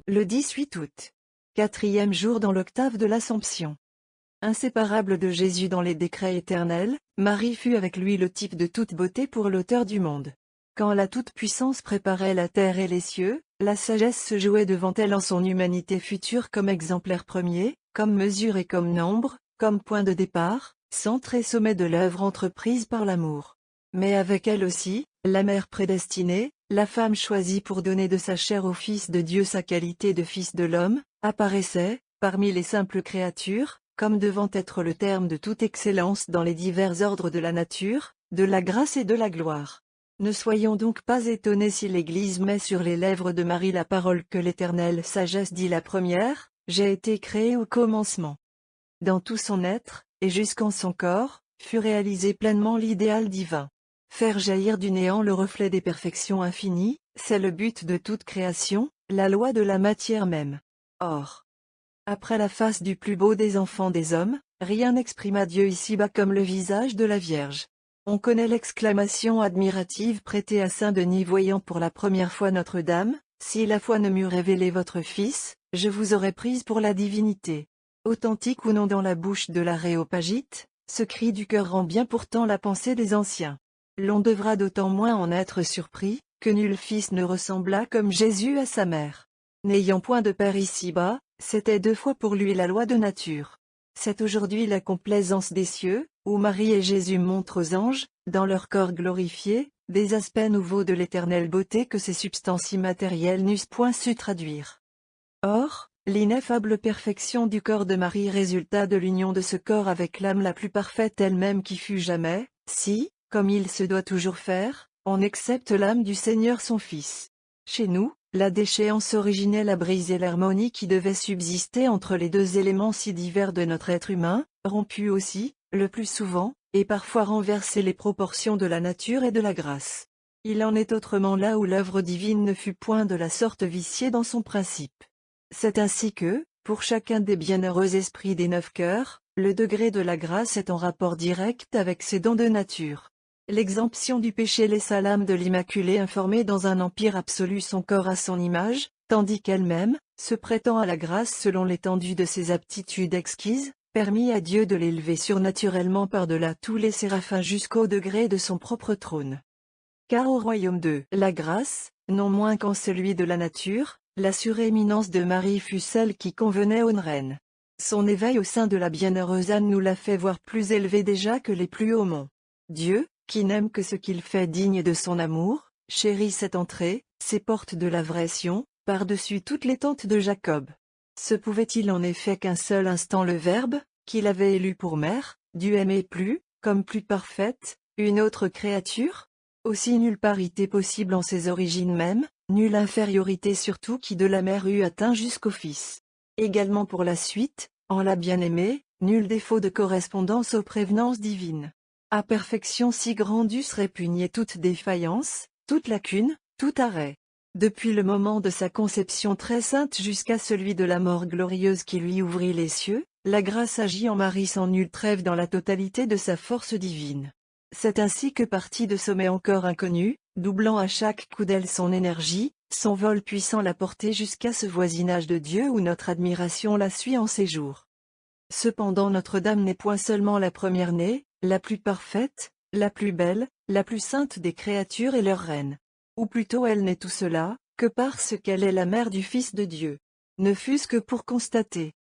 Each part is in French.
Le 18 août. 4e jour dans l'octave de l'Assomption. Inséparable de Jésus dans les décrets éternels, Marie fut avec lui le type de toute beauté pour l'auteur du monde. Quand la toute-puissance préparait la terre et les cieux, la sagesse se jouait devant elle en son humanité future comme exemplaire premier, comme mesure et comme nombre, comme point de départ, centre et sommet de l'œuvre entreprise par l'amour. Mais avec elle aussi, la mère prédestinée, la femme choisie pour donner de sa chair au Fils de Dieu sa qualité de Fils de l'homme, apparaissait, parmi les simples créatures, comme devant être le terme de toute excellence dans les divers ordres de la nature, de la grâce et de la gloire. Ne soyons donc pas étonnés si l'Église met sur les lèvres de Marie la parole que l'Éternelle sagesse dit la première, « J'ai été créée au commencement ». Dans tout son être, et jusqu'en son corps, fut réalisé pleinement l'idéal divin. Faire jaillir du néant le reflet des perfections infinies, c'est le but de toute création, la loi de la matière même. Or, après la face du plus beau des enfants des hommes, rien n'exprima Dieu ici-bas comme le visage de la Vierge. On connaît l'exclamation admirative prêtée à saint Denis voyant pour la première fois Notre-Dame, « Si la foi ne m'eût révélé votre Fils, je vous aurais prise pour la divinité. » Authentique ou non dans la bouche de l'Aréopagite, ce cri du cœur rend bien pourtant la pensée des anciens. L'on devra d'autant moins en être surpris, que nul fils ne ressembla comme Jésus à sa mère. N'ayant point de père ici-bas, c'était 2 fois pour lui la loi de nature. C'est aujourd'hui la complaisance des cieux, où Marie et Jésus montrent aux anges, dans leur corps glorifié, des aspects nouveaux de l'éternelle beauté que ces substances immatérielles n'eussent point su traduire. Or, l'ineffable perfection du corps de Marie résulta de l'union de ce corps avec l'âme la plus parfaite elle-même qui fut jamais, si, comme il se doit toujours faire, on accepte l'âme du Seigneur son Fils. Chez nous, la déchéance originelle a brisé l'harmonie qui devait subsister entre les 2 éléments si divers de notre être humain, rompu aussi, le plus souvent, et parfois renversé les proportions de la nature et de la grâce. Il en est autrement là où l'œuvre divine ne fut point de la sorte viciée dans son principe. C'est ainsi que, pour chacun des bienheureux esprits des 9 cœurs, le degré de la grâce est en rapport direct avec ses dons de nature. L'exemption du péché laissa l'âme de l'Immaculée informer dans un empire absolu son corps à son image, tandis qu'elle-même, se prêtant à la grâce selon l'étendue de ses aptitudes exquises, permit à Dieu de l'élever surnaturellement par-delà tous les séraphins jusqu'au degré de son propre trône. Car au royaume de la grâce, non moins qu'en celui de la nature, la suréminence de Marie fut celle qui convenait aux reines. Son éveil au sein de la bienheureuse Anne nous l'a fait voir plus élevée déjà que les plus hauts monts. Dieu, qui n'aime que ce qu'il fait digne de son amour, chérit cette entrée, ces portes de la vraie Sion, par-dessus toutes les tentes de Jacob. Se pouvait-il en effet qu'un seul instant le Verbe, qu'il avait élu pour mère, dût aimer plus, comme plus parfaite, une autre créature? Aussi nulle parité possible en ses origines mêmes, nulle infériorité surtout qui de la mère eût atteint jusqu'au Fils. Également pour la suite, en la bien-aimée, nul défaut de correspondance aux prévenances divines. À perfection si grande eussent répugné toute défaillance, toute lacune, tout arrêt. Depuis le moment de sa conception très sainte jusqu'à celui de la mort glorieuse qui lui ouvrit les cieux, la grâce agit en Marie sans nulle trêve dans la totalité de sa force divine. C'est ainsi que partie de sommets encore inconnus, doublant à chaque coup d'aile son énergie, son vol puissant la porter jusqu'à ce voisinage de Dieu où notre admiration la suit en séjour. Cependant Notre-Dame n'est point seulement la première-née, la plus parfaite, la plus belle, la plus sainte des créatures et leur reine. Ou plutôt elle n'est tout cela, que parce qu'elle est la mère du Fils de Dieu. Ne fût-ce que pour constater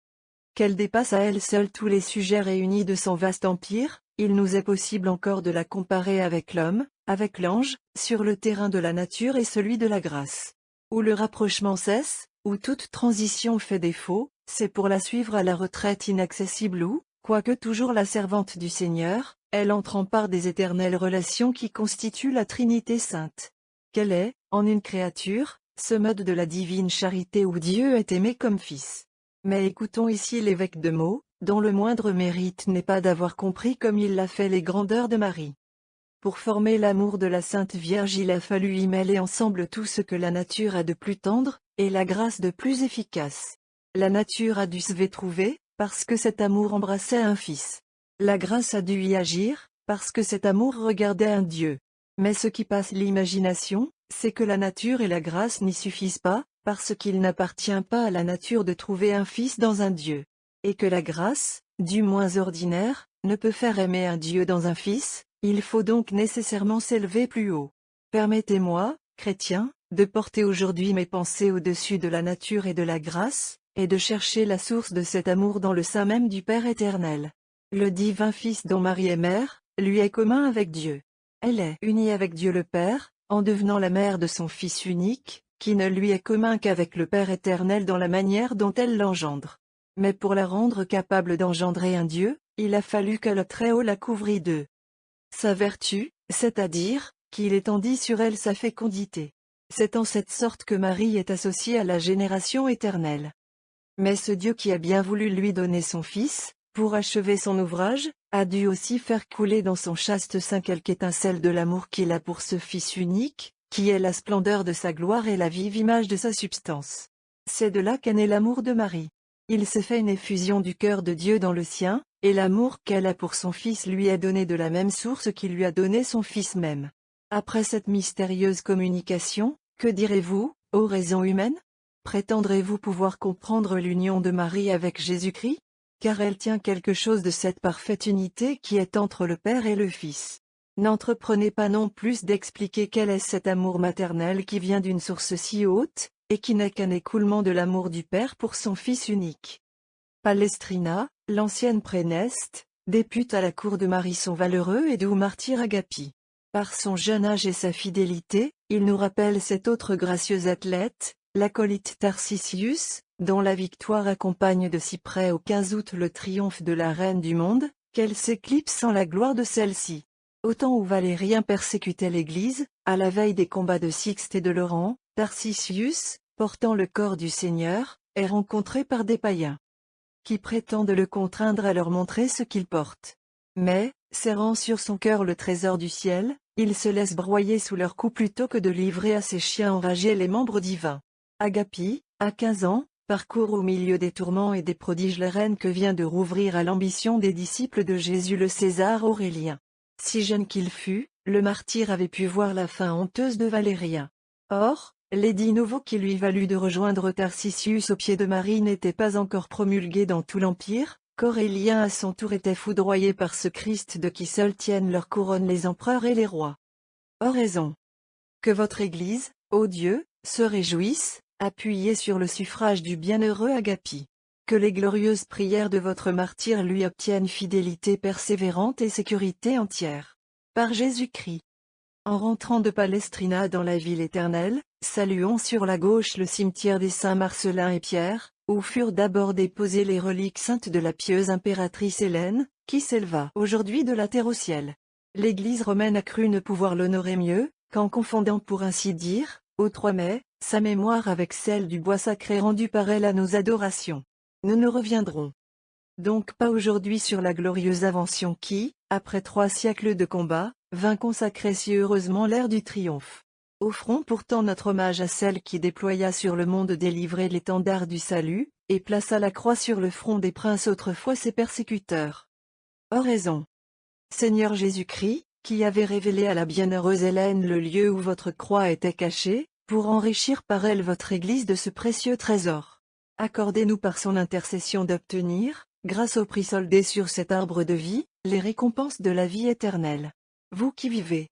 qu'elle dépasse à elle seule tous les sujets réunis de son vaste empire, il nous est possible encore de la comparer avec l'homme, avec l'ange, sur le terrain de la nature et celui de la grâce. Où le rapprochement cesse, où toute transition fait défaut, c'est pour la suivre à la retraite inaccessible où, quoique toujours la servante du Seigneur, elle entre en part des éternelles relations qui constituent la Trinité sainte. Quel est, en une créature, ce mode de la divine charité où Dieu est aimé comme Fils? Mais écoutons ici l'évêque de Meaux, dont le moindre mérite n'est pas d'avoir compris comme il l'a fait les grandeurs de Marie. Pour former l'amour de la Sainte Vierge il a fallu y mêler ensemble tout ce que la nature a de plus tendre, et la grâce de plus efficace. La nature a dû se trouver, parce que cet amour embrassait un Fils. La grâce a dû y agir, parce que cet amour regardait un Dieu. Mais ce qui passe l'imagination, c'est que la nature et la grâce n'y suffisent pas, parce qu'il n'appartient pas à la nature de trouver un fils dans un Dieu. Et que la grâce, du moins ordinaire, ne peut faire aimer un Dieu dans un fils, il faut donc nécessairement s'élever plus haut. Permettez-moi, chrétiens, de porter aujourd'hui mes pensées au-dessus de la nature et de la grâce, et de chercher la source de cet amour dans le sein même du Père éternel. Le divin Fils dont Marie est mère, lui est commun avec Dieu. Elle est unie avec Dieu le Père, en devenant la mère de son Fils unique, qui ne lui est commun qu'avec le Père éternel dans la manière dont elle l'engendre. Mais pour la rendre capable d'engendrer un Dieu, il a fallu que le Très-Haut la couvrît de sa vertu, c'est-à-dire, qu'il étendit sur elle sa fécondité. C'est en cette sorte que Marie est associée à la génération éternelle. Mais ce Dieu qui a bien voulu lui donner son Fils, pour achever son ouvrage, a dû aussi faire couler dans son chaste sein quelque étincelle de l'amour qu'il a pour ce Fils unique, qui est la splendeur de sa gloire et la vive image de sa substance. C'est de là qu'est né l'amour de Marie. Il s'est fait une effusion du cœur de Dieu dans le sien, et l'amour qu'elle a pour son Fils lui est donné de la même source qui lui a donné son Fils même. Après cette mystérieuse communication, que direz-vous, ô raison humaine? Prétendrez-vous pouvoir comprendre l'union de Marie avec Jésus-Christ? Car elle tient quelque chose de cette parfaite unité qui est entre le Père et le Fils. N'entreprenez pas non plus d'expliquer quel est cet amour maternel qui vient d'une source si haute, et qui n'est qu'un écoulement de l'amour du Père pour son Fils unique. Palestrina, l'ancienne préneste, députe à la cour de Marie son valeureux et doux martyr Agapi. Par son jeune âge et sa fidélité, il nous rappelle cet autre gracieux athlète, l'acolyte Tarcisius, dont la victoire accompagne de si près au 15 août le triomphe de la Reine du monde, qu'elle s'éclipse en la gloire de celle-ci. Au temps où Valérien persécutait l'Église, à la veille des combats de Sixte et de Laurent, Tarcisius, portant le corps du Seigneur, est rencontré par des païens qui prétendent le contraindre à leur montrer ce qu'il porte. Mais, serrant sur son cœur le trésor du ciel, il se laisse broyer sous leurs coups plutôt que de livrer à ses chiens enragés les membres divins. Agapi, à 15 ans, parcourt au milieu des tourments et des prodiges la reine que vient de rouvrir à l'ambition des disciples de Jésus le César Aurélien. Si jeune qu'il fût, le martyr avait pu voir la fin honteuse de Valérien. Or, l'édit nouveau qui lui valut de rejoindre Tarcisius au pied de Marie n'était pas encore promulgué dans tout l'Empire, qu'Aurélien à son tour était foudroyé par ce Christ de qui seuls tiennent leur couronne les empereurs et les rois. Oraison. Que votre Église, ô Dieu, se réjouisse, appuyée sur le suffrage du bienheureux Agapi. Que les glorieuses prières de votre martyr lui obtiennent fidélité persévérante et sécurité entière. Par Jésus-Christ. En rentrant de Palestrina dans la ville éternelle, saluons sur la gauche le cimetière des saints Marcellin et Pierre, où furent d'abord déposées les reliques saintes de la pieuse impératrice Hélène, qui s'éleva aujourd'hui de la terre au ciel. L'Église romaine a cru ne pouvoir l'honorer mieux, qu'en confondant pour ainsi dire, au 3 mai, sa mémoire avec celle du bois sacré rendu par elle à nos adorations. Nous ne reviendrons donc pas aujourd'hui sur la glorieuse invention qui, après 3 siècles de combat, vint consacrer si heureusement l'ère du triomphe. Offrons pourtant notre hommage à celle qui déploya sur le monde délivré l'étendard du salut, et plaça la croix sur le front des princes autrefois ses persécuteurs. Oraison. Seigneur Jésus-Christ, qui avez révélé à la bienheureuse Hélène le lieu où votre croix était cachée, pour enrichir par elle votre Église de ce précieux trésor. Accordez-nous par son intercession d'obtenir, grâce au prix soldé sur cet arbre de vie, les récompenses de la vie éternelle. Vous qui vivez.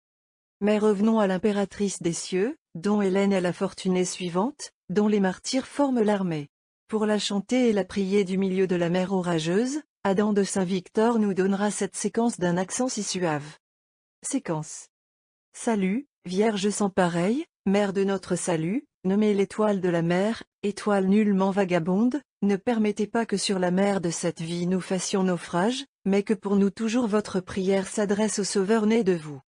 Mais revenons à l'impératrice des cieux, dont Hélène est la fortunée suivante, dont les martyrs forment l'armée. Pour la chanter et la prier du milieu de la mer orageuse, Adam de Saint-Victor nous donnera cette séquence d'un accent si suave. Séquence. Salut, Vierge sans pareille, mère de notre salut, nommée l'étoile de la mer, étoile nullement vagabonde, ne permettez pas que sur la mer de cette vie nous fassions naufrage, mais que pour nous toujours votre prière s'adresse au Sauveur né de vous.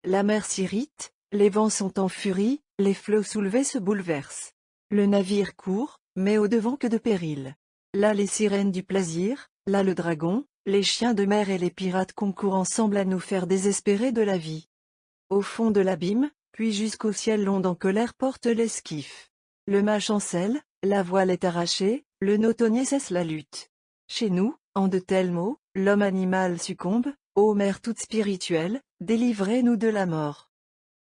La mer s'irrite, les vents sont en furie, les flots soulevés se bouleversent. Le navire court, mais au-devant que de périls. Là les sirènes du plaisir, là le dragon, les chiens de mer et les pirates concourent ensemble à nous faire désespérer de la vie. Au fond de l'abîme, puis jusqu'au ciel l'onde en colère porte l'esquif. Le mât chancelle, la voile est arrachée, le nautonnier cesse la lutte. Chez nous, en de tels mots, l'homme animal succombe, ô mère toute spirituelle, délivrez-nous de la mort.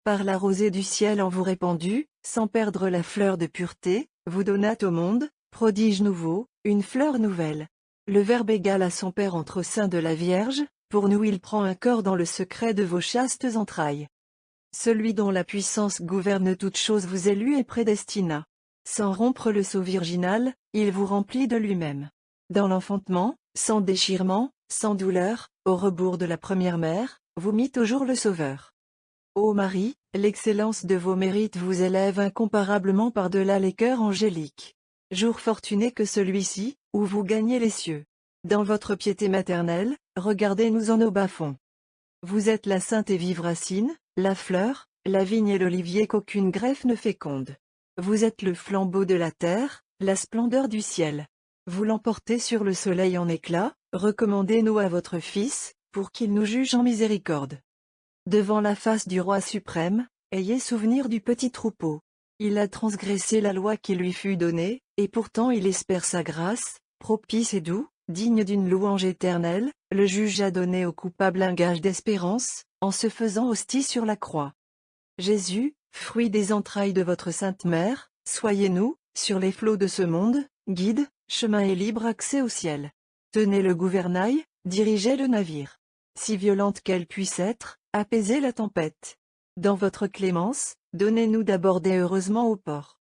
Par la rosée du ciel en vous répandue, sans perdre la fleur de pureté, vous donnâtes au monde, prodige nouveau, une fleur nouvelle. Le Verbe égal à son Père entre au sein de la Vierge, pour nous il prend un corps dans le secret de vos chastes entrailles. Celui dont la puissance gouverne toutes choses vous élut et prédestina. Sans rompre le sceau virginal, il vous remplit de lui-même. Dans l'enfantement, sans déchirement, sans douleur, au rebours de la première mère, vous mîtes au jour le Sauveur. Ô Marie, l'excellence de vos mérites vous élève incomparablement par-delà les cœurs angéliques. Jour fortuné que celui-ci, où vous gagnez les cieux. Dans votre piété maternelle, regardez-nous en nos bas-fonds. Vous êtes la sainte et vive racine, la fleur, la vigne et l'olivier qu'aucune greffe ne féconde. Vous êtes le flambeau de la terre, la splendeur du ciel. Vous l'emportez sur le soleil en éclat, recommandez-nous à votre Fils, pour qu'il nous juge en miséricorde. Devant la face du Roi suprême, ayez souvenir du petit troupeau. Il a transgressé la loi qui lui fut donnée, et pourtant il espère sa grâce, propice et doux, digne d'une louange éternelle. Le juge a donné au coupable un gage d'espérance, en se faisant hostie sur la croix. Jésus, fruit des entrailles de votre Sainte Mère, soyez-nous, sur les flots de ce monde, guide, chemin et libre accès au ciel. Tenez le gouvernail, dirigez le navire. Si violente qu'elle puisse être, apaisez la tempête. Dans votre clémence, donnez-nous d'aborder heureusement au port.